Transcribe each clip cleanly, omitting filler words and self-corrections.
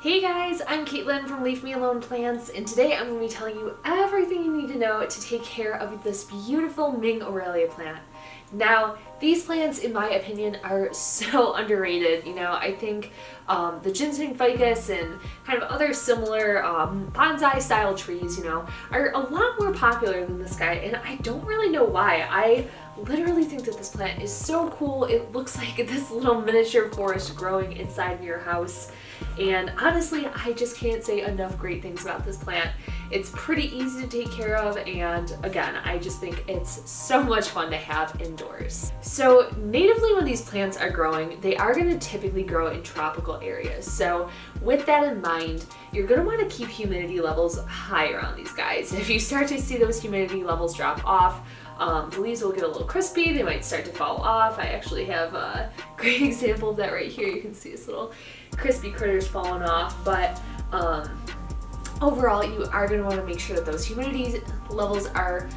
Hey guys, I'm Caitlin from Leave Me Alone Plants, and today I'm going to be telling you everything you need to know to take care of this beautiful Ming Aralia plant. Now, these plants, in my opinion, are so underrated. I think the ginseng ficus and kind of other similar bonsai style trees, are a lot more popular than this guy, and I don't really know why. I literally think that this plant is so cool. It looks like this little miniature forest growing inside your house. And honestly, I just can't say enough great things about this plant. It's pretty easy to take care of, and again, I just think it's so much fun to have indoors. So natively, when these plants are growing, they are going to typically grow in tropical areas. So with that in mind, you're going to want to keep humidity levels high around these guys. If you start to see those humidity levels drop off, the leaves will get a little crispy, they might start to fall off. I actually have a great example of that right here. You can see this little crispy critters falling off, but overall you are going to want to make sure that those humidity levels are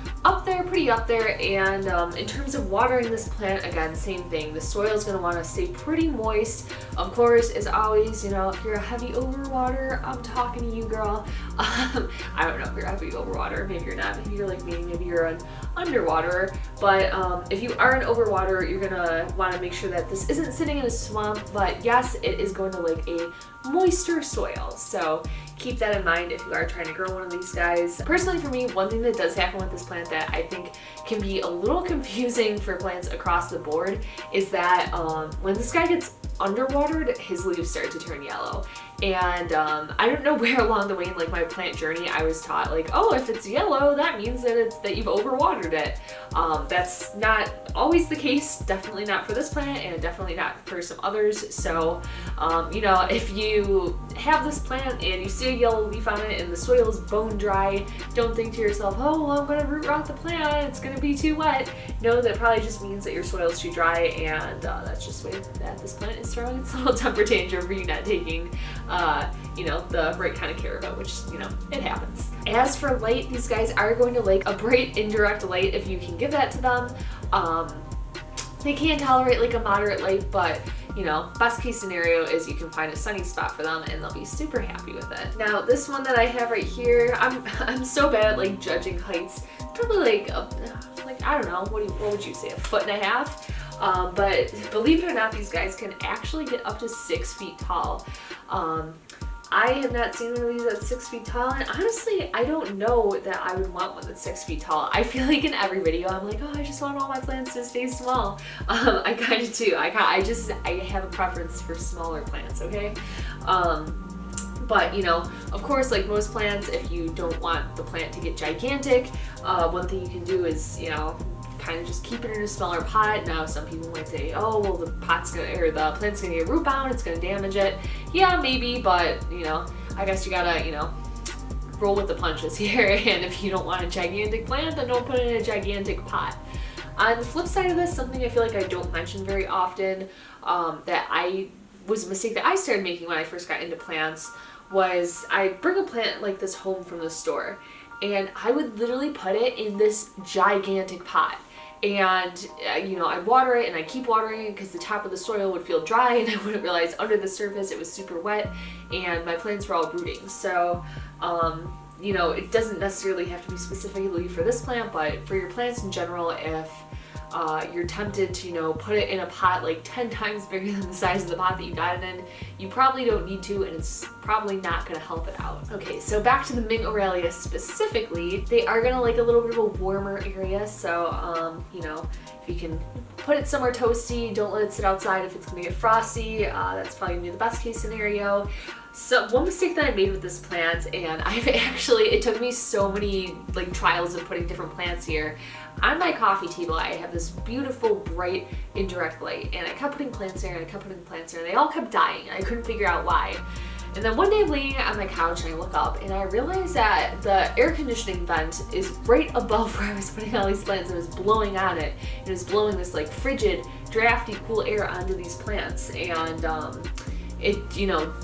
pretty up there, and in terms of watering this plant, again, same thing. The soil is going to want to stay pretty moist. Of course, as always, if you're a heavy overwater, I'm talking to you, girl. I don't know if you're a heavy overwater, maybe you're not, maybe you're like me, maybe you're an underwaterer, but if you are an overwaterer, you're going to want to make sure that this isn't sitting in a swamp, but yes, it is going to like a moister soil, so keep that in mind if you are trying to grow one of these guys. Personally, for me, one thing that does happen with this plant that I think can be a little confusing for plants across the board is that when this guy gets underwatered, his leaves start to turn yellow. And I don't know where along the way in like my plant journey I was taught like, oh, if it's yellow, that means that you've overwatered it. That's not always the case, definitely not for this plant and definitely not for some others. So if you have this plant and you see a yellow leaf on it and the soil is bone dry, don't think to yourself, oh, well, I'm gonna root rot the plant, it's gonna be too wet. No, that probably just means that your soil is too dry, and that's just the way that this plant is throwing its little temper tantrum for you not taking the right kind of care of it, which, it happens. As for light, these guys are going to like a bright indirect light if you can give that to them. They can tolerate like a moderate light, but best case scenario is you can find a sunny spot for them and they'll be super happy with it. Now, this one that I have right here, I'm so bad at like judging heights. Probably I don't know, what would you say, 1.5 feet? But believe it or not, these guys can actually get up to 6 feet tall. I have not seen one of these that's 6 feet tall, and honestly, I don't know that I would want one that's 6 feet tall. I feel like in every video, I'm like, oh, I just want all my plants to stay small. I kind of do. I have a preference for smaller plants, okay? But of course, like most plants, if you don't want the plant to get gigantic, one thing you can do is, kind of just keep it in a smaller pot. Now, some people might say, oh, well, the plant's gonna get root bound, it's gonna damage it. Yeah, maybe, but I guess you gotta, roll with the punches here. And if you don't want a gigantic plant, then don't put it in a gigantic pot. On the flip side of this, something I feel like I don't mention very often, that was a mistake that I started making when I first got into plants, was I bring a plant like this home from the store, and I would literally put it in this gigantic pot. And I'd water it, and I'd keep watering it because the top of the soil would feel dry, and I wouldn't realize under the surface it was super wet, and my plants were all rooting. So it doesn't necessarily have to be specifically for this plant, but for your plants in general, if you're tempted to put it in a pot like 10 times bigger than the size of the pot that you got it in, you probably don't need to, and it's probably not going to help it out. Okay, so back to the Ming Aralia specifically, they are going to like a little bit of a warmer area, so if you can put it somewhere toasty, don't let it sit outside if it's going to get frosty. That's probably going to be the best case scenario. So one mistake that I made with this plant, and it took me so many like trials of putting different plants here. On my coffee table, I have this beautiful, bright, indirect light, and I kept putting plants there, and I kept putting plants there, and they all kept dying, and I couldn't figure out why. And then one day I'm laying on my couch, and I look up, and I realize that the air conditioning vent is right above where I was putting all these plants. It was blowing on it. It was blowing this like frigid, drafty, cool air onto these plants, and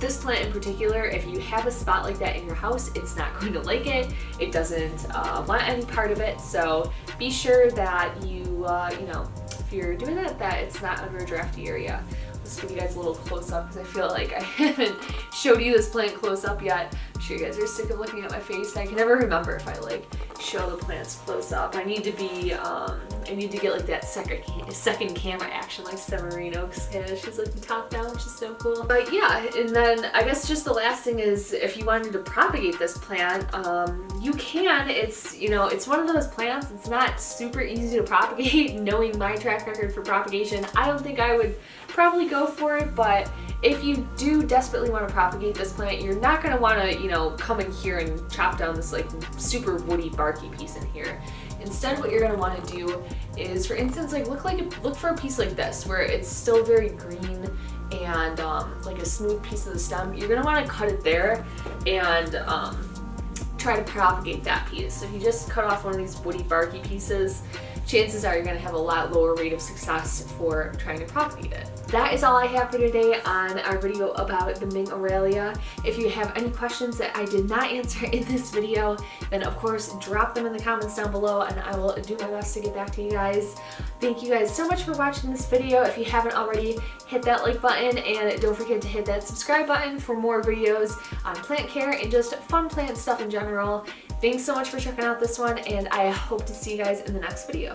this plant in particular, if you have a spot like that in your house, it's not going to like it. It doesn't want any part of it. So be sure that you, if you're doing that it's not under a drafty area. Let's give you guys a little close up because I feel like I haven't showed you this plant close up yet. I'm sure you guys are sick of looking at my face. I can never remember if I like show the plants close up. I need to be, I need to get like that second camera action like Severino, because she's like the top down, which is so cool. But yeah, and then I guess just the last thing is if you wanted to propagate this plant, you can. It's, you know, it's one of those plants, it's not super easy to propagate. Knowing my track record for propagation, I don't think I would probably go for it, but if you do desperately want to propagate this plant, you're not going to want to, you know, come in here and chop down this like super woody barky piece in here. Instead, what you're going to want to do is, for instance, like look for a piece like this where it's still very green and like a smooth piece of the stem. You're going to want to cut it there and try to propagate that piece. So if you just cut off one of these woody barky pieces, chances are you're going to have a lot lower rate of success for trying to propagate it. That is all I have for today on our video about the Ming Aralia. If you have any questions that I did not answer in this video, then of course drop them in the comments down below and I will do my best to get back to you guys. Thank you guys so much for watching this video. If you haven't already, hit that like button and don't forget to hit that subscribe button for more videos on plant care and just fun plant stuff in general. Thanks so much for checking out this one, and I hope to see you guys in the next video.